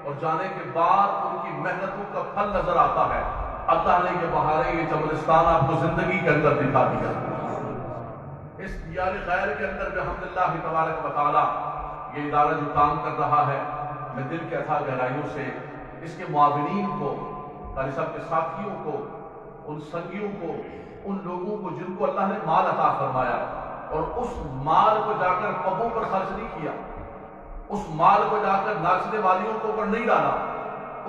اور جانے کے بعد ان کی محنتوں کا پھل نظر آتا ہے۔ اللہ نے یہ بہاریں، یہ جبلستان آپ کو زندگی کے اندر دکھا دیا۔ اس دیار غیر کے اندر بحمداللہ تبارک و تعالی یہ ادارہ جو کام کر رہا ہے، میں دل کے اتھا گہرائیوں سے اس کے معاونین کو، قاری صاحب کے ساتھیوں کو، ان سنگیوں کو، ان لوگوں کو جن کو اللہ نے مال عطا فرمایا اور اس مال کو جا کر پبوں پر خرچ نہیں کیا، اس مال کو جا کر ناچنے والیوں کے اوپر نہیں ڈالا،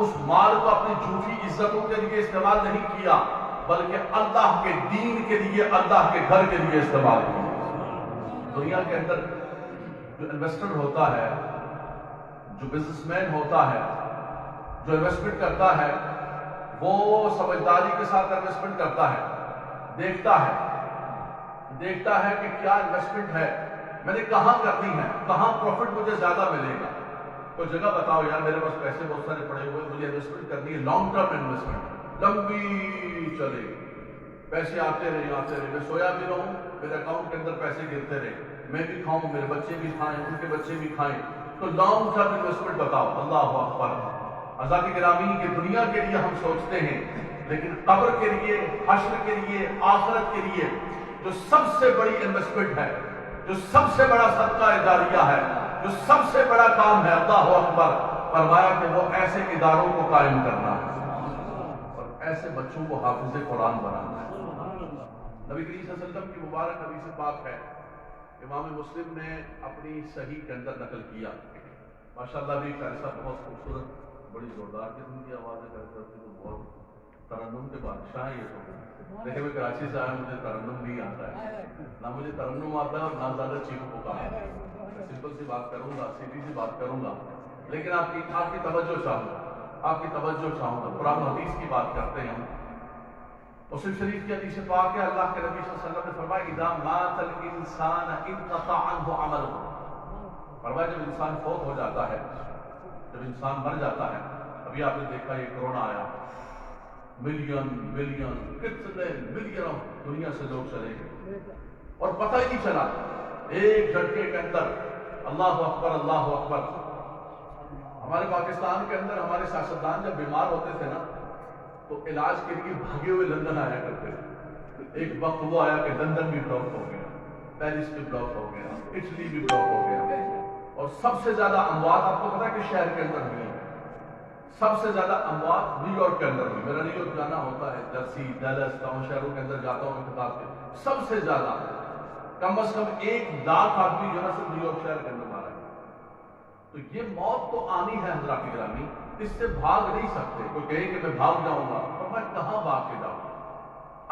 اس مال کو اپنی جھوٹی عزتوں کے لیے استعمال نہیں کیا، بلکہ اللہ کے دین کے لیے، اللہ کے گھر کے لیے استعمال کیا۔ دنیا کے اندر جو انویسٹر ہوتا ہے، جو بزنس مین ہوتا ہے، جو انویسٹمنٹ کرتا ہے، وہ سمجھداری کے ساتھ انویسٹمنٹ کرتا ہے، دیکھتا ہے کہ کیا انویسٹمنٹ ہے، میں نے کہاں کرنی ہے، کہاں پروفٹ مجھے زیادہ ملے گا۔ تو جگہ بتاؤ یار، میرے پاس پیسے بہت سارے پڑے ہوئے، مجھے انویسٹمنٹ کرنی ہے، لانگ ٹرم انویسٹمنٹ، لمبی چلے گی، پیسے آتے رہے، میں سویا بھی رہوں، میرے اکاؤنٹ کے اندر پیسے گرتے رہے، میں بھی کھاؤں، میرے بچے بھی کھائیں، ان کے بچے بھی کھائیں۔ تو لانگ ٹرم انویسٹمنٹ بتاؤ۔ اللہ اکبر۔ عزیزان گرامی، یہ دنیا کے لیے ہم سوچتے ہیں، لیکن قبر کے لیے، حشر کے لیے، آخرت کے لیے جو سب سے بڑی انویسٹمنٹ ہے، جو سب سے بڑا صدقہ جاریہ ہے، جو سب سے بڑا کام ہے، اللہ اکبر، فرمایا کہ وہ ایسے اداروں کو قائم کرنا ہے اور ایسے بچوں کو حافظ قرآن بنانا ہے۔ نبی کریم صلی اللہ علیہ وسلم کی مبارک حدیث پاک ہے، امام مسلم نے اپنی صحیح کے اندر نقل کیا۔ ماشاءاللہ بھی قاری صاحب بہت خوبصورت، بڑی زوردار قسم کی آواز ہے، قاری صاحب کی تو بہت ترنم کے بادشاہ ہیں یہ تو۔ دیکھیں میں کراچی سے آیا، مجھے ترنم نہیں آتا ہے، نہ مجھے ترنم آتا ہے اور نہ زیادہ چیخ پکار۔ میں سمپل سی بات کروں گا، سیدھی سی بات کروں گا، لیکن آپ کی توجہ چاہوں گا، قرآن و حدیث کی بات کرتے ہیں۔ مسلم شریف کی حدیث پاک ہے، اللہ کے نبی صلی اللہ علیہ وسلم نے فرمایا اذا مات الانسان انقطع عنہ عمله، فرمایا جب انسان فوت ہو جاتا ہے، جب انسان مر جاتا ہے، ابھی آپ نے دیکھا یہ کرونا آیا، ملین کتنے ملینوں دنیا سے لوگ چلے گئے اور پتہ ہی نہیں چلا، ایک جھٹکے کے اندر۔ اللہ اکبر، اللہ اکبر۔ ہمارے پاکستان کے اندر ہمارے سیاستدان جب بیمار ہوتے تھے نا تو علاج کے لیے بھاگے ہوئے لندن آیا کرتے تھے۔ ایک وقت وہ آیا کہ لندن بھی بلاک ہو گیا، پیرس بھی بلاک ہو گیا، اٹلی بھی بلاک ہو گیا، اور سب سے زیادہ اموات آپ کو پتا ہے کہ شہر کے اندر ہوئی ہیں؟ سب سے زیادہ اموات نیو یارک کے اندر ہوئی۔ میرا نیو یارک جانا ہوتا ہے، جرسی، ڈیلس، ٹاؤن شہروں کے اندر جاتا ہوں میں خطاب کے، سب سے زیادہ کم از کم 1,00,000 آدمی جو ہے صرف نیو یارک شہر کے اندر مارا ہے۔ تو یہ موت تو آنی ہے حضرات گرامی، اس سے بھاگ نہیں سکتے۔ کوئی کہے کہ میں بھاگ جاؤں گا، تو میں کہاں بھاگ کے جاؤں گا؟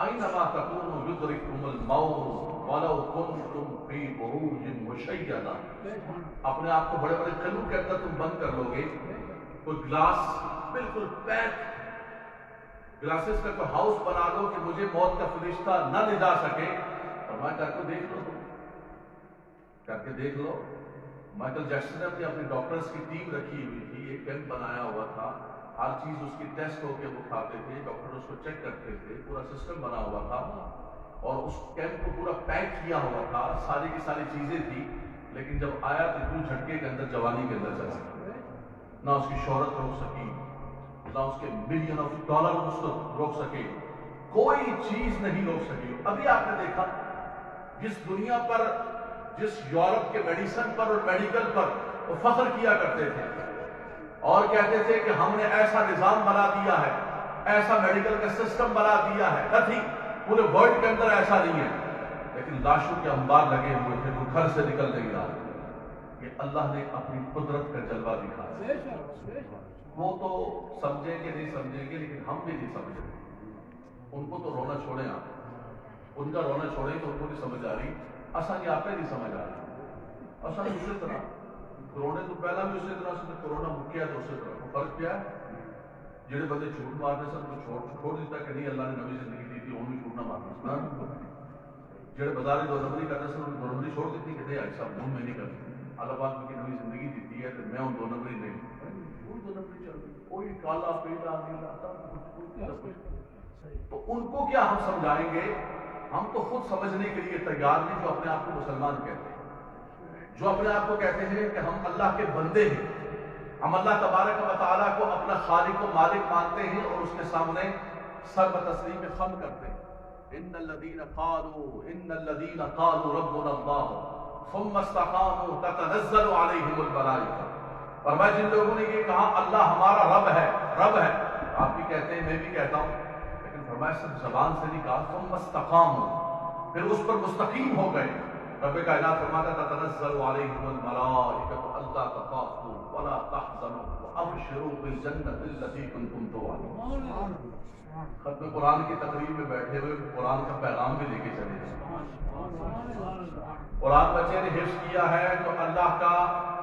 اینما تکونوا یدرککم الموت ولو کنتم فی بروج مشیدہ۔ اپنے آپ کو بڑے بڑے قلعوں کے اندر تم بند کر لو گے، کوئی گلاس بالکل پیک گلاسز کا کوئی ہاؤس بنا لو کہ مجھے موت کا فرشتہ نہ لے جا سکے، اور میں کر کے دیکھ لو۔ مائیکل جیکسن نے اپنی ڈاکٹرز کی ٹیم رکھی ہوئی تھی، ایک کیمپ بنایا ہوا تھا، ہر چیز اس کی ٹیسٹ ہو کے وہ کھاتے تھے، ڈاکٹر اس کو چیک کرتے تھے، پورا سسٹم بنا ہوا تھا، اور اس کیمپ کو پورا پیک کیا ہوا تھا، ساری کی ساری چیزیں تھی، لیکن جب آیا تو دو جھٹکے کے اندر جوانی کے اندر چلا گیا۔ نہ اس کی شہرت روک سکی، نہ اس کے ملین آف ڈالر اس کو روک سکے، کوئی چیز نہیں روک سکی۔ ابھی آپ نے دیکھا جس دنیا پر، جس یورپ کے میڈیسن پر اور میڈیکل پر وہ فخر کیا کرتے تھے اور کہتے تھے کہ ہم نے ایسا نظام بنا دیا ہے، ایسا میڈیکل کا سسٹم بنا دیا ہے، نہیں، پورے ورلڈ کے اندر ایسا نہیں ہے، لیکن لاشوں کے انبار لگے ہوئے تھے، وہ گھر سے نکل نہیں رہا۔ یہ اللہ نے اپنی قدرت کا جلوہ دکھایا۔ وہ تو سمجھیں گے نہیں سمجھیں گے، لیکن ہم بھی نہیں سمجھ رہے۔ ان کو تو رونا چھوڑیں، آپ ان کا رونا چھوڑیں تو ان کو نہیں سمجھ آ رہی، اصل یہ آپ نہیں سمجھ آ رہی۔ اصل اسی طرح کرونے تو پہلا بھی اسی طرح سے کرونا مکیا تو اسی طرح فرق کیا ہے؟ جڑے بندے جھوٹ مارنے سن کو چھوڑ دیتا کہ نہیں اللہ نے نبی زندگی دی تھی، ان بھی جھوٹ نہ مارنا، جڑے بازار دو نمبری کرتے سن دو نمبری چھوڑ دیتی کہ نہیں ایسا ہوں میں نہیں کرتی، اللہ پاک کی نبی زندگی دیتی ہے تو میں ان دو نمبری نہیں، دو نمبری چل رہی، کوئی کالا پیلا نیلا سب کچھ۔ تو ان کو کیا ہم سمجھائیں گے؟ ہم تو خود سمجھنے کے لیے تیار نہیں، جو اپنے آپ کو مسلمان کہتے ہیں، جو اپنے آپ کو کہتے ہیں کہ ہم اللہ کے بندے ہیں، ہم اللہ تبارک و تعالیٰ کو اپنا خالق و مالک مانتے ہیں اور اس کے سامنے سر بتسلیم خم کرتے ہیں. ان الذين قالوا ربنا الله ثم استقاموا تتنزل عليهم الملائكة. فرمایا جن لوگوں نے یہ کہا اللہ ہمارا رب ہے، رب ہے، آپ بھی کہتے ہیں میں بھی کہتا ہوں، لیکن فرمایا صرف زبان سے نہیں کہا ثم استقاموا، پھر اس پر مستقیم ہو گئے. رب کائنات فرماتا تھا تنزل علیہم الملائکۃ الا تخافوا ولا تحزنوا وابشروا بالجنۃ التي كنتم توعدون. ختم قرآن کی تقریب میں بیٹھے ہوئے قرآن کا پیغام بھی لے کے چلے جائیں. قرآن بچے نے حفظ کیا ہے تو اللہ کا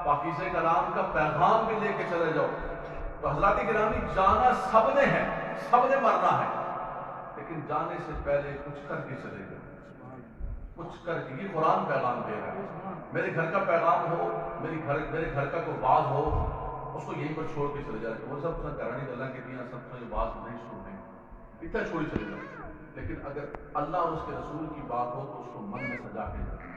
پاکیزہ کلام کا پیغام بھی لے کے چلے جاؤ. تو حضرات گرامی جانا سب نے ہے، سب نے مرنا ہے، لیکن جانے سے پہلے کچھ کر کے چلے جاؤ، کچھ کر کے. یہ قرآن پیغام دے رہا ہے. میرے گھر کا پیغام ہو، میرے گھر کا کوئی باز ہو، اس کو یہیں پر چھوڑ کے چلے جائے. وہ سب گھرانی گلا کے دیا سب سے باز نہیں چھوڑنے، اتنا چھوڑی چلے جاؤ. لیکن اگر اللہ اور اس کے رسول کی بات ہو تو اس کو من میں سجا کے جائے.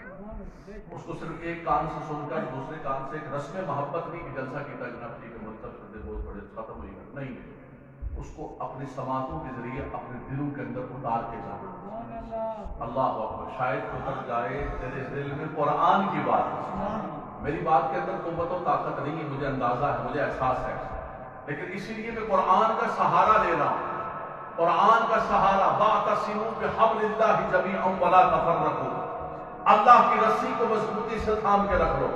اس کو صرف ایک کان سے سن کر دوسرے کان سے ایک رسم محبت نہیں کہ جلسہ کیتا جناب ٹھیک ہے مرتب کر دے بہت بڑے ختم ہوئی گا، نہیں. اس کو اپنی سماعتوں کے ذریعے اپنے دلوں کے اندر اتار کے جانا. اللہ اکبر. شاید اتر جائے تیرے دل میں قرآن کی بات. میری بات کے اندر قوت و طاقت نہیں ہے، مجھے اندازہ ہے، مجھے احساس ہے، لیکن اسی لیے میں قرآن کا سہارا لے رہا ہوں. قرآن کا سہارا. واعتصموا بحبل اللہ جمیعا ولا تفرقوا. اللہ کی رسی کو مضبوطی سے تھام کے رکھ لو.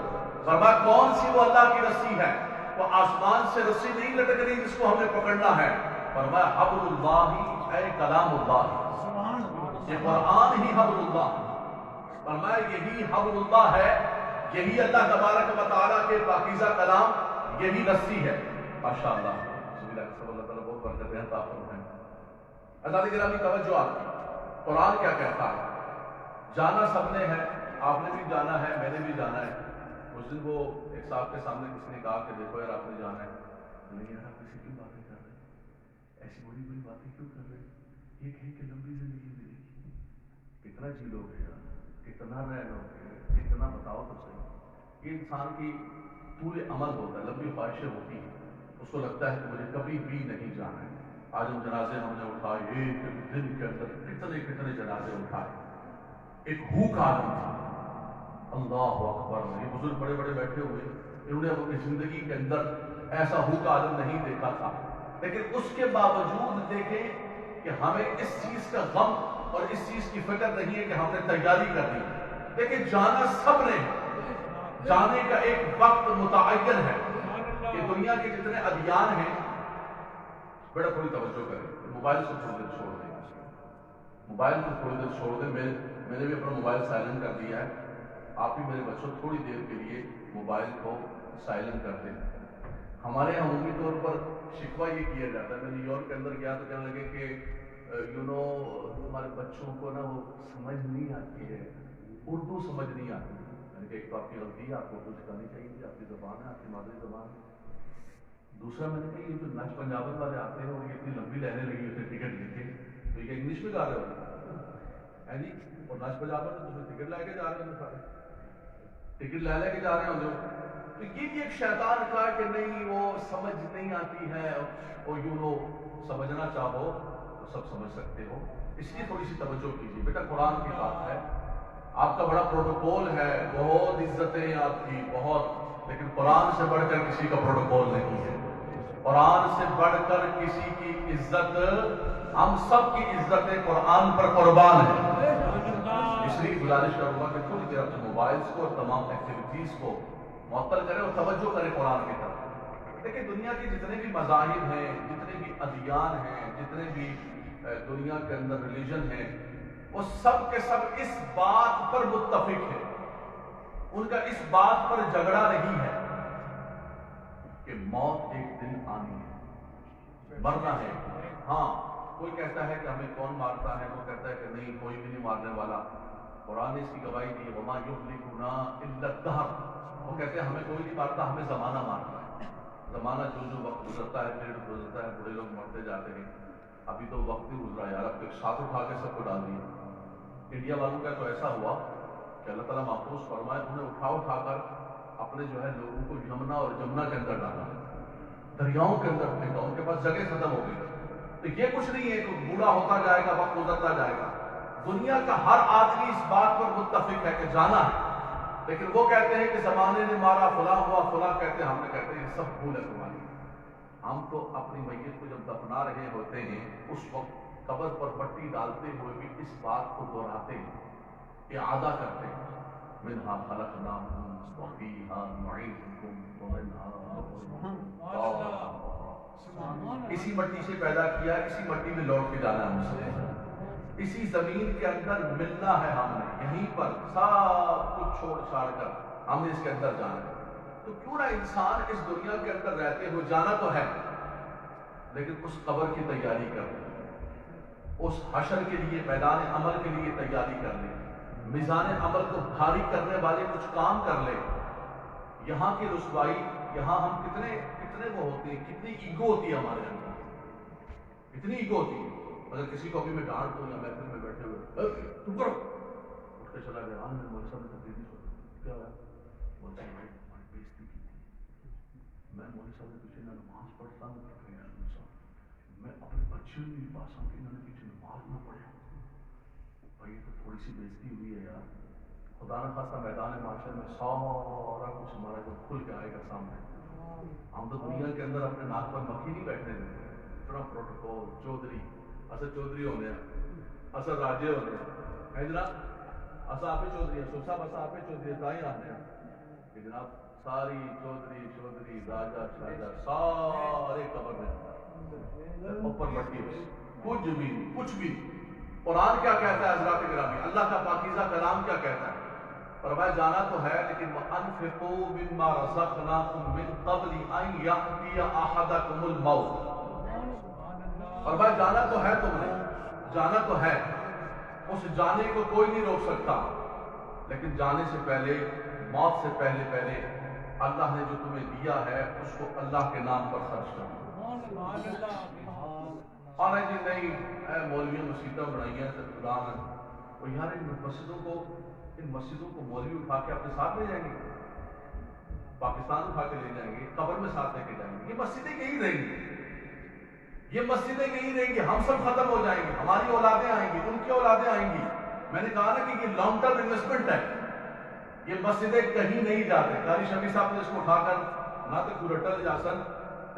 فرمایا کون سی وہ اللہ کی رسی ہے؟ وہ آسمان سے رسی نہیں لٹک رہی جس کو ہمیں پکڑنا ہے. فرمایا حبل اللہ اے کلام اللہ. یہ قرآن ہی حبل اللہ. فرمایا یہی حبل اللہ ہے، یہی اللہ تبارک و تعالیٰ کے پاکیزہ کلام، یہی رسی ہے. ماشاءاللہ اللہ تعالیٰ بہت برکت ہے. حضرات گرامی توجہ آپ کی. قرآن کیا کہتا ہے؟ جانا سب نے ہے، آپ نے بھی جانا ہے، میں نے بھی جانا ہے. اس دن وہ ایک صاحب کے سامنے کسی نے کہا کہ دیکھو یار آپ نے جانا ہے. نہیں یار آپ کسی کیوں باتیں کر رہے ہیں، ایسی بڑی بڑی باتیں کیوں کر رہے ہیں؟ یہ کہیں کہ لمبی زندگی ملے گی، کتنا جی لو گے یار، کتنا رہ لو گے، کتنا بتاؤ تو صحیح. یہ انسان کی طول عمل ہوتا ہے، لمبی خواہشیں ہوتی ہیں. اس کو لگتا ہے کہ مجھے کبھی بھی نہیں جانا ہے. آج ہم جنازے ہم نے اٹھائے، ایک دن کے اندر کتنے کتنے جنازے اٹھائے. ایک بھوک عالم تھا. اللہ اکبر. یہ بزرگ بڑے بڑے بیٹھے ہوئے، انہوں نے اپنی زندگی کے اندر ایسا بھوک عالم نہیں دیکھا تھا، لیکن اس کے باوجود دیکھیں کہ ہمیں اس چیز کا غم اور اس چیز کی فکر نہیں ہے کہ ہم نے تیاری کرنی. لیکن جانا سب نے، جانے کا ایک وقت متعین ہے. کہ دنیا کے جتنے ادیان ہیں، بڑا تھوڑی توجہ کریں. موبائل سے تھوڑی دیر چھوڑ دیں، موبائل کو تھوڑی دیر چھوڑ دیں. میں نے بھی اپنا موبائل سائلنٹ کر دیا ہے. آپ بھی میرے بچوں تھوڑی دیر کے لیے موبائل کو سائلنٹ کر دیں. ہمارے یہاں عمومی طور پر شکوہ یہ کیا جاتا ہے. میں نیو یارک کے اندر گیا تو کہنے لگے کہ ہمارے بچوں کو نا وہ سمجھ نہیں آتی ہے، اردو سمجھ نہیں آتی. میں نے کہا ایک تو آپ کی غلطی ہے، آپ کو اردو سکھانی چاہیے تھی، آپ کی زبان ہے، آپ کی مادری زبان ہے. دوسرا میں نے کہا یہ جو نچ پنجابت والے آتے ہیں اور یہ اتنی لمبی لائنیں لگی ہوتی ٹکٹ لے کے، تو یہ انگلش میں گا رہے ہو جی، اور نچ پنجابت تو ٹکٹ لے کے جا رہے ہیں، سارے ٹکٹ لے کے جا رہے ہوں جو. تو یہ بھی ایک شیطان کا کہ نہیں وہ سمجھ نہیں آتی ہے، اور یوں لو سمجھنا چاہو تو سب سمجھ سکتے ہو. اس لیے تھوڑی سی توجہ کیجیے. بیٹا قرآن کی بات ہے، آپ کا بڑا پروٹوکول ہے، بہت عزتیں آپ کی بہت، لیکن قرآن سے بڑھ کر کسی کا پروٹوکول نہیں ہے. قرآن سے بڑھ کر کسی کی عزت، ہم سب کی عزتیں قرآن پر قربان ہے. اس لیے گزارش کروں گا کہ تھوڑی دیر اپنے موبائلز کو اور تمام ایکٹیویٹیز کو معطل کریں اور توجہ کریں قرآن کی طرف. دیکھیں دنیا کے جتنے بھی مذاہب ہیں، جتنے بھی ادیان ہیں، جتنے بھی دنیا کے اندر ریلیجن ہیں، وہ سب کے سب اس بات پر متفق ہیں، ان کا اس بات پر جھگڑا نہیں ہے کہ موت ایک دن آنی ہے، مرنا ہے. ہاں کوئی کہتا ہے کہ ہمیں کون مارتا ہے، وہ کہتا ہے کہ نہیں کوئی بھی نہیں مارنے والا. قرآن نے اس کی گواہی دی، وما یہلکنا الا الدہر. وہ کہتے ہیں ہمیں کوئی نہیں مارتا، ہمیں زمانہ مارتا ہے. زمانہ جو جو وقت گزرتا ہے، پیڑ گزرتا ہے، بڑے لوگ مرتے جاتے ہیں. ابھی تو وقت ہی گزرا یار، اب ایک ساتھ اٹھا کے سب کو ڈال دیا. انڈیا والوں کا تو ایسا ہوا کہ اللہ تعالیٰ محفوظ فرمائے، انہیں اٹھا کر اپنے جو ہے لوگوں کو یمنا اور جمنا کے اندر ڈالا. دریاؤں کے اندر پھینکا، ان کے پاس جگہ ختم ہو گئی۔ تو یہ کچھ نہیں ہے کہ بوڑھا ہوتا جائے گا، وقت گزرتا جائے گا۔ دنیا کا ہر آدمی اس بات پر متفق ہے کہ جانا ہے، لیکن وہ کہتے ہیں کہ زمانے نے مارا، فلاں ہوا، فلاں کہتے ہیں، ہم نے کہتے ہیں یہ سب بھول ہے تمہاری۔ ہم تو اپنی میت کو جب دفنا رہے ہوتے ہیں اس وقت قبر پر مٹی ڈالتے ہوئے بھی اس بات کو دہراتے ہیں، اعادہ کرتے ہیں، منہا خلقناکم وفیہا نعیدکم ومنہا نخرجکم تارۃ اخری۔ اسی مٹی سے پیدا کیا، اسی مٹی میں لوٹ کے جانا ہے ہم سے، اسی زمین کے اندر ملنا ہے ہم نے، یہیں پر سب کچھ چھوڑ چھاڑ کر ہم نے اس کے اندر جانا ہے۔ تو کیوں نہ انسان اس دنیا کے اندر رہتے ہوئے، جانا تو ہے لیکن اس قبر کی تیاری کر لے، اس حشر کے لیے، میدان عمل کے لیے تیاری کر لے، میزان عمل کو بھاری کرنے والے کچھ کام کر لے۔ یہاں کی رسوائی، یہاں ہم کتنے وہ ہوتے ہیں، کتنی ایگو ہوتی ہے ہمارے اندر، اتنی ایگو ہوتی ہے۔ اگر کسی کو ابھی میں ڈانٹ دوں یا محفل میں بیٹھے ہوئے تم کرو، اٹھ کے چلا گیا، میں مولوی صاحب نے تقریر نہیں سنی، کیا ہوا؟ بولتا ہے بھائی ہماری بےزتی کی تھی، میں مولوی صاحب نے پیچھے نہ نماز پڑھتا ہوں، میں اپنے بچے نہیں پاسا کہ انہوں نے پیچھے نماز نہ پڑھا، بھائی یہ تو تھوڑی سی بےزتی ہوئی ہے یار۔ خدا نہ خاصا میدان معاشر میں سارا کچھ ہمارا جو کھل کے آئے گا سامنے۔ ہم تو دنیا کے اندر اپنے ناک پر مکھی نہیں بیٹھنے دیتے، اتنا پروٹوکول، چودھری اصل چودھری ہونے ہیں، اصل راجے ہونے ہیں، ہے جناب، اصل آپ چودھری ہیں، صاحب اصل آپ چودھری دائیں آنے ہیں کہ جناب ساری چودھری راجا شاہجہ سارے قبر میں اوپر مٹی ہوئی، کچھ بھی نہیں۔ قرآن کیا کہتا ہے حضرات گرامی، اللہ کا پاکیزہ کلام کیا کہتا ہے؟ فرمایا جانا تو ہے لیکن وَأَنفِقُوا مِمَّا رَزَقْنَاكُم مِّن قَبْلِ أَن يَأْتِيَ أَحَدَكُمُ الْمَوْتُ۔ فرمایا جانا تو ہے، تم نے جانا تو ہے، اس جانے کو کوئی نہیں روک سکتا، لیکن جانے سے پہلے، موت سے پہلے اللہ نے جو تمہیں دیا ہے اس کو اللہ کے نام پر خرچ کرو۔ اور جی نہیں اے مولویوں مسجدیں بنائی ہیں خدا نے، وہ یار ان مسجدوں کو مولوی اٹھا کے اپنے ساتھ لے جائیں گے، پاکستان اٹھا کے لے جائیں گے، قبر میں ساتھ لے کے جائیں گے، یہ مسجدیں یہی رہیں گی، یہ مسجدیں یہی رہیں گی، ہم سب ختم ہو جائیں گے، ہماری اولادیں آئیں گی، ان کی اولادیں آئیں گی۔ میں نے کہا نا کہ یہ لانگ ٹرم انویسٹمنٹ ہے، یہ مسجدیں کہیں نہیں جاتے۔ قاری شفیع صاحب نے اس کو اٹھا کر نہ تو کورٹل لے جا سن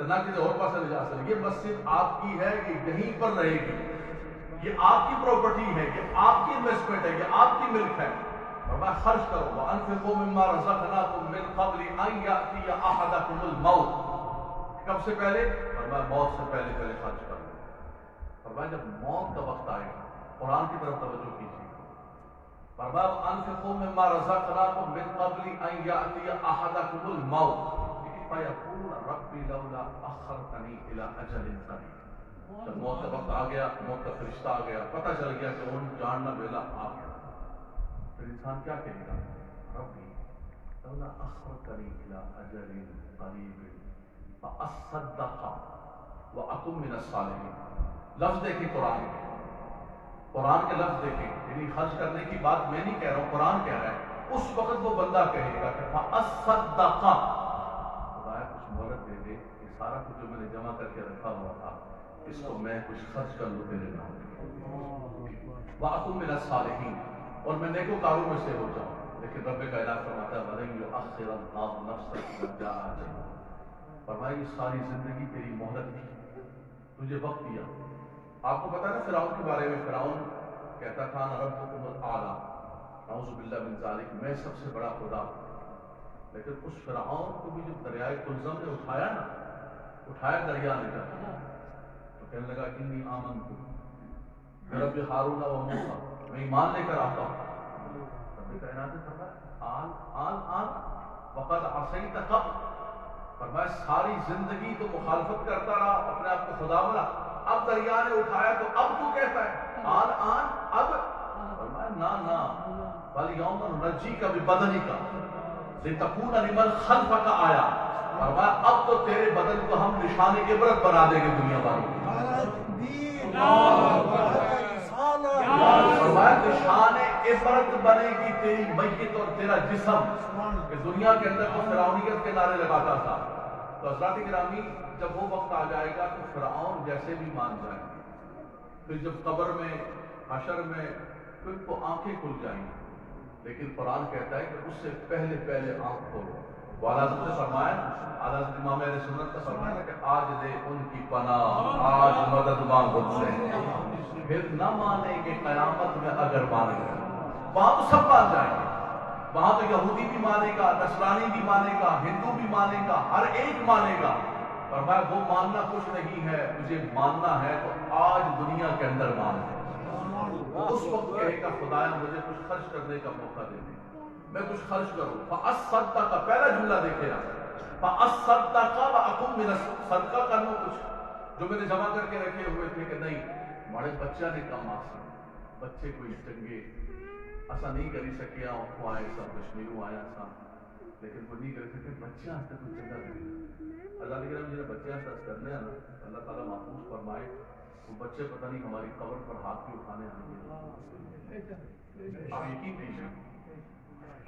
نہ کسی اور پاس لے جا سن، یہ مسجد آپ کی ہے، یہ یہیں پر رہے گی، یہ آپ کی پراپرٹی ہے، یہ آپ کی انویسٹمنٹ ہے، یہ آپ کی ملک ہے۔ اور میں خرچ کروں وَأَنفِقُوا مِمَّا رَزَقْنَاكُم مِّن قَبْلِ أَن يَأْتِيَ أَحَدَكُمُ الْمَوْتُ۔ کب سے پہلے؟ اور میں موت سے پہلے خرچ کروں۔ اور میں جب موت کا وقت آئے گا، قرآن کی طرف توجہ کیجیے، فرمایا وَأَنفِقُوا مِمَّا رَزَقْنَاكُم مِّن قَبْلِ أَن يَأْتِيَ أَحَدَكُمُ الْمَوْتُ فَيَقُولَ رَبِّ لَوْلَا أَخَّرْتَنِي إِلَىٰ أَجَلٍ قَرِيبٍ۔ جب موت کا وقت آ گیا، موت کا فرشتہ آ گیا، پتہ چل گیا کہ ان جاننا ویلا آ گیا، پھر انسان کیا کہے گا؟ ربی لولا أخرتني إلى أجل قريب فأصدق وأكن من الصالحين۔ لفظ دیکھیں قرآن کے لفظ دیکھیں، یعنی خرچ کرنے کی بات میں نہیں کہہ رہا ہوں، قرآن کہہ رہا ہے۔ اس وقت وہ بندہ کہے گا کہ فأصدق، خدایا کچھ مہلت دے دے، یہ سارا کچھ جو میں نے جمع کر کے رکھا ہوا تھا اس کو میں کچھ خرچ کر لوں تیرے نام وأكن من الصالحين، اور میں نیکوکاروں میں سے ہو جاؤں۔ لیکن رب کائنات فرماتا ہے وَلَن يُؤَخِّرَ اللَّهُ نَفْسًا إِذَا جَاءَ أَجَلُهَا۔ فرمایا یہ ساری زندگی تیری مہلت تھی، تجھے وقت دیا۔ آپ کو پتا نا فرعون کے بارے میں، فرعون کہتا تھا نا ربکم الاعلیٰ، نعوذ باللہ من ذالک، میں سب سے بڑا خدا۔ لیکن اس فرعون کو بھی جب دریائے کلزم نے اٹھایا دریا نے جا تو کہنے لگا انی آمنت برب ہارون و موسیٰ، میں ایمان لے کر آتا ہوں۔ رب کائنات نے فرمایا آن وقد عصیت قبل، فرمایا ساری زندگی تو مخالفت کرتا رہا، اپنے آپ کو خدا بنا، اب دریا نے اٹھایا تو اب تو کہتا ہے اب؟ فرمایا نا فَالْيَوْمَ نُنَجِّيكَ بِبَدَنِكَ لِتَكُونَ لِمَنْ خَلْفَكَ آیَةً۔ فرمایا اب تو تیرے بدن کو ہم نشان عبرت بنا دیں گے دنیا والوں کو۔ فرمایا نشان عبرت بنے گی تیری میت اور تیرا جسم، کہ دنیا کے اندر تو فرعونیت کے نعرے لگاتا تھا، تو حضرات گرامی جب وہ وقت آ جائے گا تو فرعون جیسے بھی مان جائیں گے، پھر جب قبر میں حشر میں پھر تو آنکھیں کھل جائیں گی، لیکن قرآن کہتا ہے کہ اس سے پہلے آنکھ کھولو۔ والا حضرت نے فرمایا، اعلیٰ حضرت امام اہل سنت کا فرمایا کہ آج دے ان کی پناہ، آج مدد مانگ ان سے، پھر نہ مانیں گے قیامت میں اگر مانیں گے۔ وہاں تو سب مان جائیں گے، وہاں تو یہودی بھی مانے گا، نصرانی بھی مانے گا، ہندو بھی مانے گا، ہر ایک مانے گا۔ فرمایا وہ ماننا کچھ نہیں ہے، مجھے ماننا ہے تو آج دنیا کے اندر مان لے۔ اس وقت کہے گا خدایا مجھے کچھ خرچ کرنے کا موقع دے دے، میں کچھ خرچ کروں۔ فَأَصَّدَّقَ، پہلا جملہ دیکھے آپ، فَأَصَّدَّقَ وَأَكُن مِّنَ صدقہ کرنا کچھ جو میں نے جمع کر کے رکھے ہوئے تھے کہ نہیں ہمارے بچہ نے کم آسا بچے کوئی چنگے ایسا نہیں کری سکیا وہ آئے سا کشمیروں آیا سا لیکن وہ نہیں کری سکے بچہ ہستے کوئی چنگا کرے اللہ علیہ جنہیں بچے ہستے کرنے ہیں نا اللہ تعالیٰ محفوظ فرمائے وہ بچے پتہ نہیں ہماری قبر پر ہاتھ بھی اٹھانے آئیں گے۔ آپ یقین کیجیے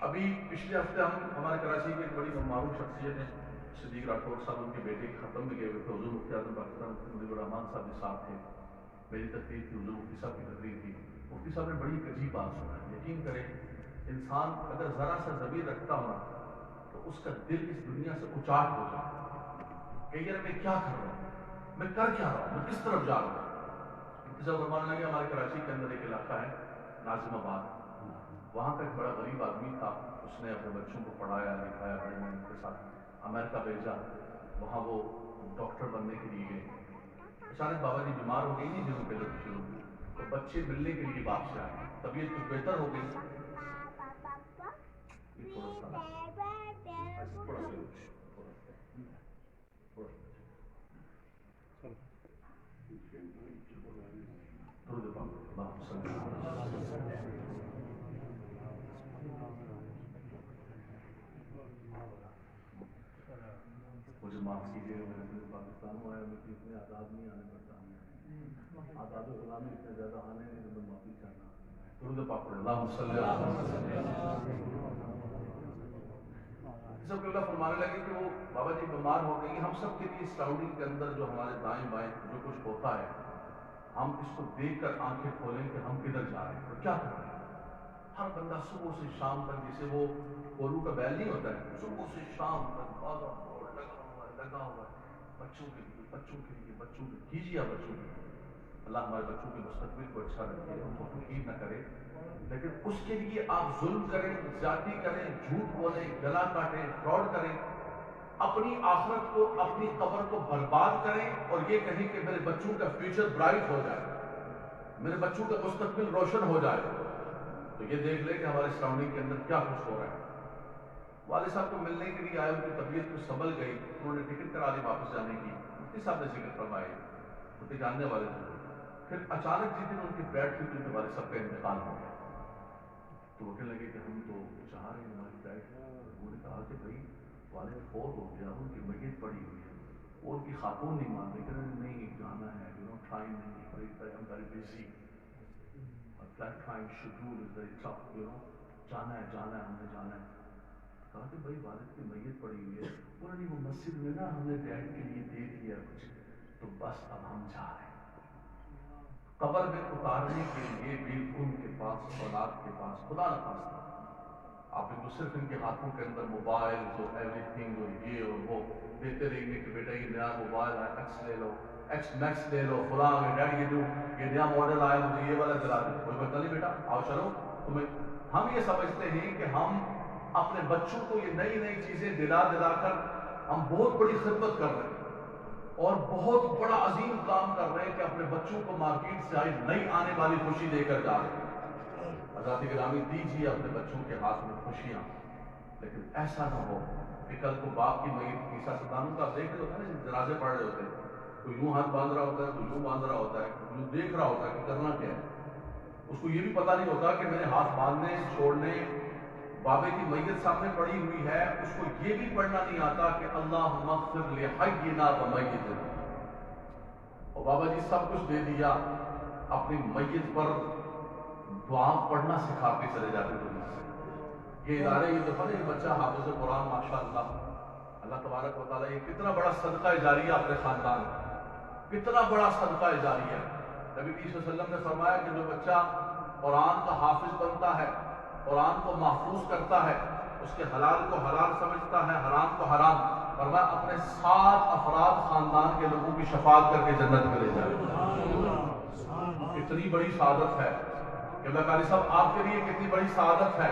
ابھی پچھلے ہفتے ہم ہمارے کراچی کی ایک بڑی معروف شخصیت ہے صدیق راٹھور صاحب، ان کے بیٹے کے ختم میں گئے ہوئے تھے، حضور مفتی اعظم پاکستان مجیب الرحمان صاحب کے ساتھ تھے، میری تقریر تھی، حضور مفتی صاحب کی تقریر تھی۔ مفتی صاحب نے بڑی ایک عجیب بات سنا، یقین کریں انسان اگر ذرا سا ضمیر رکھتا ہونا تو اس کا دل اس دنیا سے اچاٹ ہو جائے کہ یار میں کیا کر رہا ہوں، میں کر کیا رہا ہوں، میں کس طرف جا رہا ہوں۔ مفتی صاحب فرمانے لگے ہمارے کراچی کے اندر ایک علاقہ ہے ناظم آباد، وہاں کا ایک بڑا غریب آدمی تھا، اس نے اپنے بچوں کو پڑھایا لکھایا، بڑے محنت کے ساتھ امریکہ بھیجا، وہاں وہ ڈاکٹر بننے کے لیے گئے۔ اچانک بابا جی بیمار ہو گئی، نہیں جنہوں پہ لگ شروع تو بچے ملنے کے لیے باپ سے آئے، طبیعت کچھ بہتر ہو گئی، مجھے معاف کیجیے گا میں اپنے پاکستان میں آیا، مجھے اتنے آزاد نہیں آنے پڑتا، آزاد و غلامی اتنے زیادہ آنے نہیں تو میں معافی چاہنا۔ درود پاک پڑھیں، اللہم صلی اللہ علیہ وسلم۔ سب اللہ فرمانے لگے کہ وہ بابا جی بیمار ہو گئی، ہم سب کے لیے سراؤنڈنگ کے اندر جو ہمارے دائیں بائیں جو کچھ ہوتا ہے ہم اس کو دیکھ کر آنکھیں کھولیں کہ ہم کدھر جا رہے ہیں اور کیا کر رہے ہیں۔ ہر بندہ صبح سے شام تک جسے وہ کولو کا بیل نہیں ہوتا ہے، صبح سے شام تک بازار لگا ہوا ہے بچوں کے لیے بچوں کے لیے بچوں کے کیجیے بچوں کے لیے، اللہ ہمارے بچوں کے مستقبل کو اچھا رکھے، ان کو تکلیف نہ کرے، لیکن اس کے لیے آپ ظلم کریں، زیادتی کریں، جھوٹ بولیں، گلا کاٹیں، فراڈ کریں، اپنی آخرت کو اپنی قبر کو برباد کریں اور یہ کہیں کہ میرے بچوں کا فیوچر برائٹ ہو جائے، میرے بچوں کا مستقبل روشن ہو جائے، تو یہ دیکھ لیں کہ ہمارے سراؤنڈنگ کے اندر کیا کچھ ہو رہا ہے۔ والد صاحب کو ملنے کے لیے آئے، ان کی طبیعت کچھ سنبھل گئی، انہوں نے ٹکٹ کرا لی واپس جانے کی، مفتی صاحب نے ذکر فرمائے، مفتی جاننے والے تھے، پھر اچانک جس دن ان کی فلائٹ تھی تو ان کے والد صاحب کا انتقال ہو گیا، تو وہ کہنے لگے کہ ہم تو چاہ رہے ہیں ہماری فلائٹ ہے، انہوں نے کہا کہ بھائی والد فوت ہو گیا، ان کی میت پڑی ہوئی ہے، وہ ان کی خاتون نہیں مان رہی، کہ نہیں جانا ہے، ٹائم نہیں، very busy, flight time schedule is very tough, جانا ہے ہم نے جانا ہے۔ کہا کہ بھائی والد کی میت پڑی ہوئی ہے، انہوں نے وہ مسجد میں نا ہم نے ڈیڈ کے لیے دے دیا کچھ، تو بس اب ہم جا رہے ہیں۔ قبر میں اتارنے کے لیے بھی ان کے پاس اولاد کے پاس خدا نہ خواستہ آپ ان کو صرف ان کے ہاتھوں کے اندر موبائل جو ایوری تھنگ اور یہ اور وہ دیتے رہیں گے کہ بیٹا یہ نیا موبائل ہے، ایکس لے لو، ایکس میکس لے لو، فلاں ڈیڈ یہ نیا ماڈل آیا مجھے یہ والا دلا دے، کوئی بتا نہیں بیٹا آؤ چلو تمہیں۔ ہم یہ سمجھتے ہیں کہ ہم اپنے بچوں کو یہ نئی نئی چیزیں دلا کر ہم بہت بڑی خدمت کر رہے ہیں اور بہت بڑا عظیم کام کر رہے ہیں کہ اپنے بچوں کو مارکیٹ سے آئی نئی آنے والی خوشی دے کر جا رہے ہیں۔ حضرات گرامی دیجیے اپنے بچوں کے ہاتھ میں خوشیاں، لیکن ایسا نہ ہو کہ کل کو باپ کی میت عیسیٰ سلطانوں کا آپ دیکھ رہے ہوتے ہیں نا، جنازے پڑھ رہے ہوتے ہیں، کوئی یوں ہاتھ باندھ رہا ہوتا ہے، کوئی یوں باندھ رہا ہوتا ہے، کوئی یوں دیکھ رہا ہوتا ہے کہ کرنا کیا ہے، اس کو یہ بھی پتہ نہیں ہوتا کہ میرے ہاتھ باندھنے چھوڑنے بابے کی میت سامنے پڑی ہوئی ہے، اس کو یہ بھی پڑھنا نہیں آتا کہ اللہم اغفر لحینا و میتنا، اور بابا جی سب کچھ دے دیا، اپنی میت پر دعا پڑھنا سکھا کے چلے جاتے دنیا سے۔ یہ ادارے یہ دفعہ یہ بچہ حافظ قرآن ماشاء اللہ اللہ تبارک و تعالیٰ یہ کتنا بڑا صدقہ جاریہ اپنے خاندان کا، کتنا بڑا صدقہ جاریہ. نبی صلی اللہ علیہ وسلم نے فرمایا کہ جو بچہ قرآن کا حافظ بنتا ہے، قرآن کو محفوظ کرتا ہے، اس کے حلال کو حلال سمجھتا ہے، حرام کو حرام، فرمایا اپنے 7 افراد خاندان کے لوگوں کی شفاعت کر کے جنت میں لے جائے. اتنی بڑی سعادت ہے کہ اللہ قاری صاحب آپ کے لیے کتنی بڑی سعادت ہے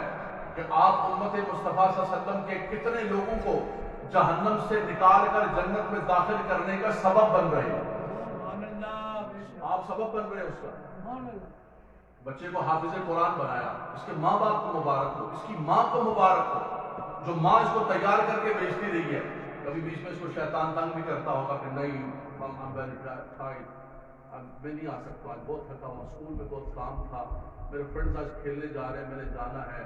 کہ آپ امت مصطفیٰ صلی اللہ علیہ وسلم کے کتنے لوگوں کو جہنم سے نکال کر جنت میں داخل کرنے کا سبب بن رہے ہیں. آپ سبب بن رہے ہیں اس کا. بچے کو حافظ قرآن بنایا، اس کے ماں باپ کو مبارک ہو، اس کی ماں کو مبارک ہو جو ماں اس کو تیار کر کے بھیجتی رہی ہے. کبھی بیچ میں اس کو شیطان تنگ بھی کرتا ہوگا کہ نہیں میں نہیں آ سکتا، آج بہت تھکا ہوں، اسکول میں بہت کام تھا، میرے فرینڈز آج کھیلنے جا رہے ہیں، میں نے جانا ہے،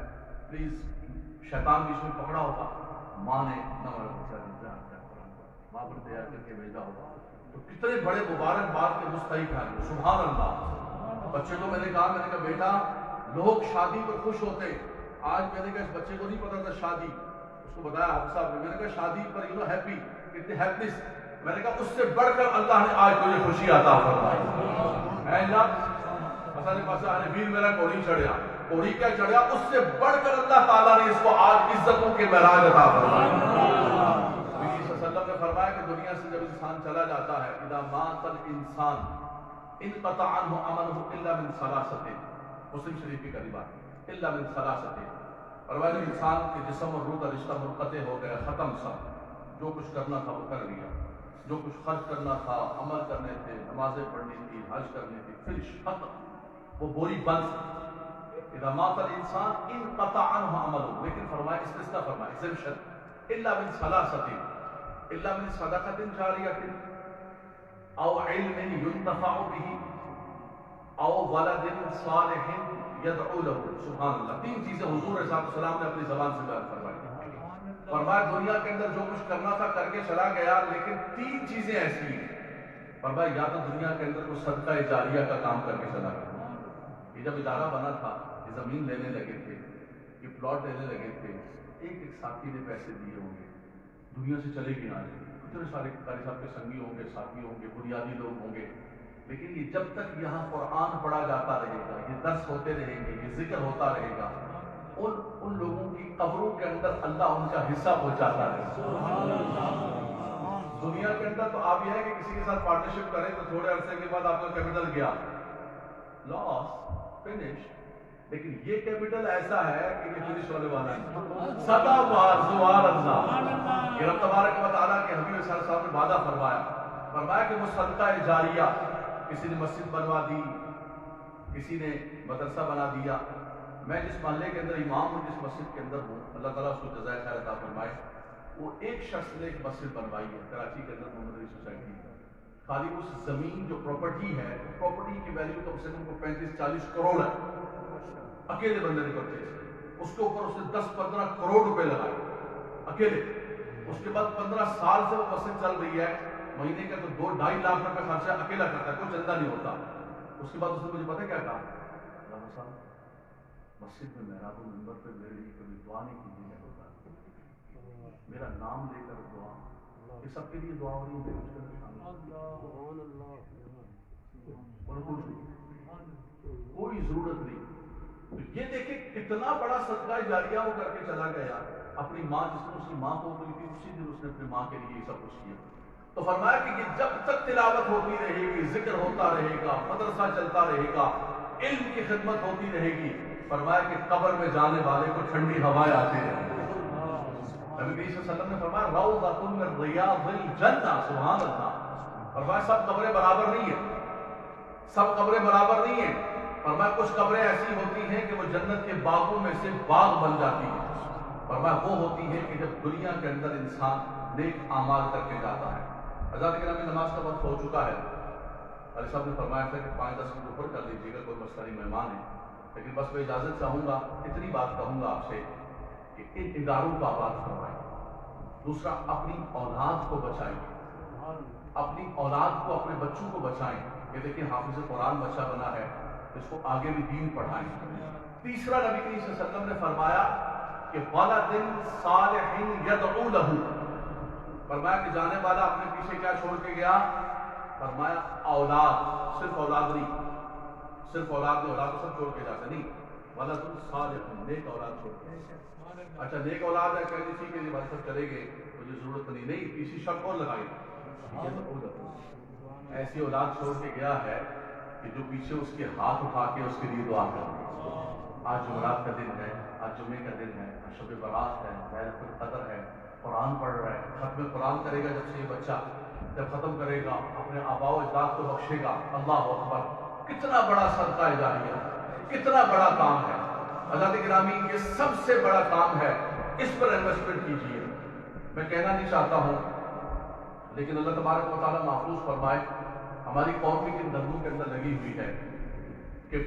پلیز. شیطان بیچ میں پکڑا ہوگا، ماں نے ماں پر تیار کر کے بھیجا ہوگا. تو کتنے بڑے مبارکباد کے مستحق ہیں. سبحان اللہ. بچے کو میں نے کہا بیٹا لوگ شادی پر خوش ہوتے، آج میں نے کہا اس بچے کو نہیں پتا تھا شادی، اس کو بتایا حافظ صاحب نے، میں نے کہا شادی پر ہیپی، کتنی ہیپنس. میں نے کہا اس سے بڑھ کر اللہ نے آج تجھے خوشی عطا فرمائی. اے اللہ ویر میرا کوڑی چڑھیا، کوڑی کیا چڑھیا، اس سے بڑھ کر اللہ تعالیٰ نے اس کو آج عزتوں کے معراج عطا فرمائی. نبی صلی اللہ علیہ وسلم نے فرمایا کہ دنیا سے جب انسان چلا جاتا ہے، اذا مات الانسان انقطع عنہ عمله الا من ثلاثۃ. مسلم شریف کی روایت، الا من ثلاثۃ. فرمایا کہ انسان کے جسم اور روح کا رشتہ منقطع ہو گیا، ختم سب. جو کچھ کرنا تھا وہ کر لیا، جو کچھ خرچ کرنا تھا، عمل کرنے تھے، نمازیں پڑھنی تھی، حج کرنی تھی، فنش ختم، وہ بوری بند. اذا مات الانسان انقطع عنہ عمله. لیکن فرمایا استثناء، فرمایا ایگزمپشن، الا من ثلاثۃ، الا من صدقۃ جاریۃ او علم ينتفع به او ولد صالح يدعو له. سبحان اللہ. 3 چیزیں حضور صلی اللہ علیہ وسلم نے اپنی زبان سے بیان فرمائی. فرمایا دنیا کے اندر جو کچھ کرنا تھا کر کے چلا گیا، لیکن 3 چیزیں ایسی ہیں. فرمایا یا تو دنیا کے اندر کوئی صدقہ جاریہ کا کام کر کے چلا گیا. یہ جب ادارہ بنا تھا، یہ زمین لینے لگے تھے، یہ پلاٹ لینے لگے تھے، ایک ساتھی نے پیسے دیے ہوں گے، دنیا سے چلے گی نہ جائے. اتنے سارے قاری صاحب کے سنگی ہوں گے، ساتھی ہوں گے، بنیادی لوگ ہوں گے، لیکن یہ جب تک یہاں قرآن پڑھا جاتا رہے گا، یہ درس ہوتے رہیں گے، یہ ذکر ہوتا رہے گا، ان لوگوں کی قبروں کے اندر اللہ ان کا حصہ پہنچاتا رہے گا. دنیا کے اندر تو آپ یہ ہے کہ کسی کے ساتھ پارٹنرشپ کریں تو تھوڑے عرصے کے بعد آپ کا کیپٹل گیا، لاس، فنش. لیکن یہ کیپٹل ایسا ہے کہ یہ فنش ہونے والا ہے. سدا بار سبحان اللہ. یہ رب تبارک و تعالیٰ کے حبیب صلی اللہ علیہ وسلم نے وعدہ فرمایا کہ وہ صدقہ جاریہ، کسی نے مسجد بنوا دی، کسی نے مدرسہ بنا دیا. میں جس محلے کے اندر امام ہوں، جس مسجد کے اندر ہوں، اللہ تعالیٰ اس کو جزائے خیر عطا فرمائے، وہ ایک شخص نے ایک مسجد بنوائی ہے کراچی کے اندر، محمد علی سوسائٹی. خالی اس زمین جو پراپرٹی ہے، پراپرٹی کی ویلیو کم سے کم 35-40 کروڑ ہے. اکیلے بندے نے پرچیز، اس کے اوپر اس نے 10-15 کروڑ روپے لگائے اکیلے. اس کے بعد 15 سال سے وہ مسجد چل رہی ہے، مہینے کا تو 2-2.5 لاکھ روپے خرچہ اکیلا کرتا ہے، کوئی چندہ نہیں ہوتا. اس کے بعد اس نے مجھے پتہ کیا کہا، رانا صاحب مسجد میں محراب المنبر پہ میرے لیے کبھی دعا نہیں کیجیے گا، میرا نام لے کر دعا، یہ سب کے لیے دعا ہو رہی ہے. کوئی ضرورت نہیں. تو یہ دیکھیں کتنا بڑا صدقہ جاریہ وہ کر کے چلا گیا. اپنی ماں، جس نے اس کی ماں کو ہوئی تھی، اسی دن اس نے اپنی ماں کے لیے یہ سب کچھ کیا. تو فرمایا کہ یہ جب تک تلاوت ہوتی رہے گی، ذکر ہوتا رہے گا، مدرسہ چلتا رہے گا، علم کی خدمت ہوتی رہے گی، فرمایا کہ قبر میں جانے والے کو ٹھنڈی ہوائیں آتی رہیں گی. نبی صلی اللہ علیہ وسلم نے فرمایا روضۃ من ریاض الجنہ. سبحان اللہ. فرمایا سب قبریں برابر نہیں ہیں، سب قبریں برابر نہیں ہیں. فرمایا کچھ قبریں ایسی ہوتی ہیں کہ وہ جنت کے باغوں میں سے باغ بن جاتی ہیں. فرمایا وہ ہوتی ہے کہ جب دنیا کے اندر انسان نیک اعمال کر کے جاتا ہے. حضرات کرام نماز کا وقت ہو چکا ہے. علی صاحب نے فرمایا تھا کہ 5-10 منٹ اوپر کر لیجیے گا، کوئی مسئلہ نہیں، مہمان ہے. لیکن بس میں اجازت چاہوں گا، اتنی بات کہوں گا آپ سے کہ ان اداروں کو آباد کروائیں. دوسرا، اپنی اولاد کو بچائیں، اپنی اولاد کو، اپنے بچوں کو بچائیں. یہ دیکھیں حافظ قرآن بچہ بنا ہے، اس کو آگے بھی دین پڑھائیں. تیسرا، نبی کریم صلی اللہ علیہ وسلم نے فرمایا کہ ولد صالح یدعو له. فرمایا کہ جانے والا اپنے پیچھے کیا چھوڑ کے گیا؟ فرمایا اولاد، صرف اولاد نہیں، صرف اولاد نہیں، اولاد تو سب چھوڑ کے جاتے نہیں، ولد صالح، نیک اولاد چھوڑ کے۔ اچھا نیک اولاد ہے، کہہ ٹھیک ہے جی بھائی صاحب چلے گئے، مجھے ضرورت نہیں، تیسری شرط اور لگائی، ایسی اولاد چھوڑ کے گیا ہے کہ جو پیچھے اس کے ہاتھ اٹھا کے اس کے لیے دعا کرتے۔ آج جمعرات کا دن ہے، آج جمعے کا دن ہے، آج شب برات ہے، لیلۃ القدر ہے، قرآن پڑھ رہا ہے، ختم قرآن کرے گا جب سے یہ بچہ، جب ختم کرے گا اپنے آباء و اجداد کو بخشے گا، اللہ اکبر، کتنا بڑا صدقہ جاریہ، کتنا بڑا کام ہے۔ حضرات گرامی یہ سب سے بڑا کام ہے، اس پر انویسٹمنٹ کیجیے۔ میں کہنا نہیں چاہتا ہوں لیکن اللہ تبارک و تعالیٰ محفوظ فرمائے، ہماری قوم بھی ان دنگوں کے اندر لگی ہوئی ہے کہ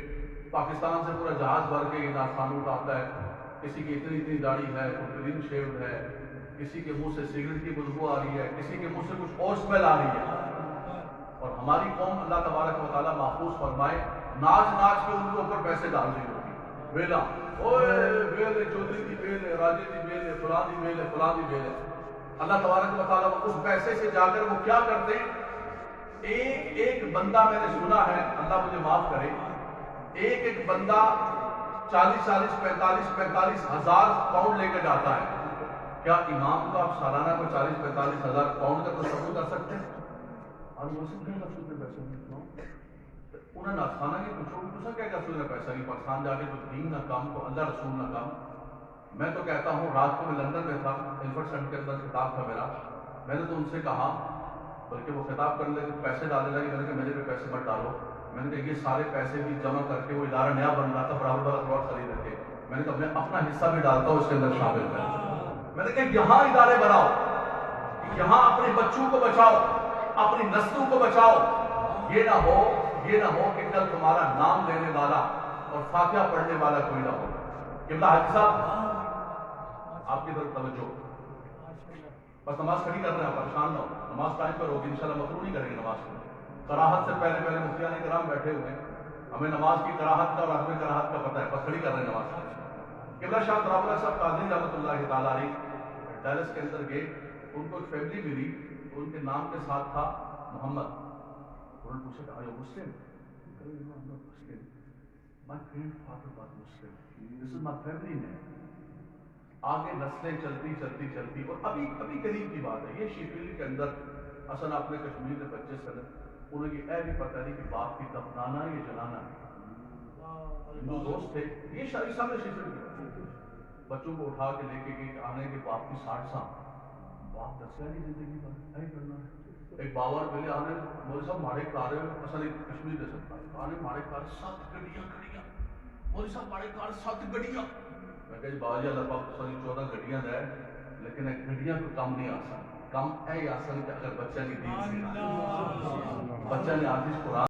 پاکستان سے پورا جہاز بھر کے ناسخانوں اٹھاتا ہے، کسی کی اتنی اتنی داڑھی ہے، کوئی کلین شیوڈ ہے، کسی کے منہ سے سگریٹ کی بدبو آ رہی ہے، کسی کے منہ سے کچھ اور اسمیل آ رہی ہے، اور ہماری قوم اللہ تبارک و تعالیٰ محفوظ فرمائے ناچ ناچ کے ان کے اوپر پیسے ڈال رہی ہوتی، ویلا اوے ویل ہے، چودھری کی ویل ہے، راجے کی ویل ہے، فلاں کی ویل ہے، فلاں کی ویل ہے۔ اللہ تبارک و تعالیٰ اس پیسے سے جا کر وہ کیا کرتے ہیں؟ ایک ایک بندہ، میں نے سنا ہے، اللہ مجھے معاف کرے، ایک ایک بندہ 45 ہزار پاؤنڈ لے کے جاتا ہے۔ کیا امام کو آپ سالانہ کو 45 ہزار پاؤنڈ کا تصور کر سکتے ہیں؟ اور وہ سب کیا کر سکتے پیسے انہیں ناسخانہ کی پوچھو گے تو کیا کر سکتے پیسہ کی؟ پاکستان جا کے تو دین نہ کام، تو اللہ رسول نہ کام۔ میں تو کہتا ہوں، رات کو میں لندن میں تھا، الفرٹ سینٹ کے اندر خطاب تھا میرا، میں نے تو ان سے کہا، بلکہ وہ خطاب کرنے لگے پیسے ڈالنے لگے، میں نے کہا میرے پہ پیسے مت ڈالو، میں نے کہا یہ سارے پیسے بھی جمع کر کے وہ ادارہ نیا بن رہا تھا، برابر والا پلاٹ خرید رکھے، میں نے کہا میں اپنا حصہ بھی ڈالتا ہوں اس کے اندر شامل کریں۔ میں نے کہا یہاں ادارے بناؤ، یہاں اپنے بچوں کو بچاؤ، اپنی نسلوں کو بچاؤ، یہ نہ ہو کہ کل تمہارا نام لینے والا اور فاتحہ پڑھنے والا کوئی نہ ہو۔ قبلہ حاجی صاحب آپ کی طرف توجہ، بس نماز کھڑی کر رہے ہیں، پریشان نہ ہو، نماز ٹائم پر ہوگی، انشاءاللہ مکروہ نہیں کریں گے نماز کو۔ کراہت سے پہلے مفتیان کرام بیٹھے ہوئے ہیں، ہمیں نماز کی کراہت کا اور عدم کراہت کا پتہ ہے، بس کھڑی کر رہے ہیں نماز۔ قبلہ شاہ ترابلہ صاحب قادری رحمۃ اللہ تعالیٰ علیہ ڈیلس کے اندر گئے، ان کو ایک فیملی ملی، ان کے نام کے ساتھ تھا محمد۔ انہوں نے پوچھا کہ are you Muslim? My grandfather was Muslim. This is my family name. آگے نسلیں چلتی اور ابھی قریب کی بات ہے، یہ شیفیلی کے اندر اصل آپ نے کشمیر کے بچے سے انہیں یہ اے بھی پتہ نہیں کہ باپ کی دفنانا ہے یا جلانا ہے۔ ہندو دوست تھے، یہ شاہی صاحب نے شیفیلی بچوں کو اٹھا کے لے کے گئے، آنے کے باپ کی 60 سال، باپ دسیا نہیں زندگی پر نہیں کرنا ہے۔ ایک باور پہلے آنے مولوی صاحب ماڑے کار اصل کشمیر دے سکتا آنے ماڑے کار 7 گڈیاں کھڑیاں، مولوی صاحب ماڑے کار 7 گڈیاں، میں کہا جی بابا جی اللہ پاک ساری 14 گڈیاں دے، لیکن ایک گڈیاں کو کم نہیں آسان، کم اے آسان کہ اگر بچہ کی دین سے بچہ نے آتش قرآن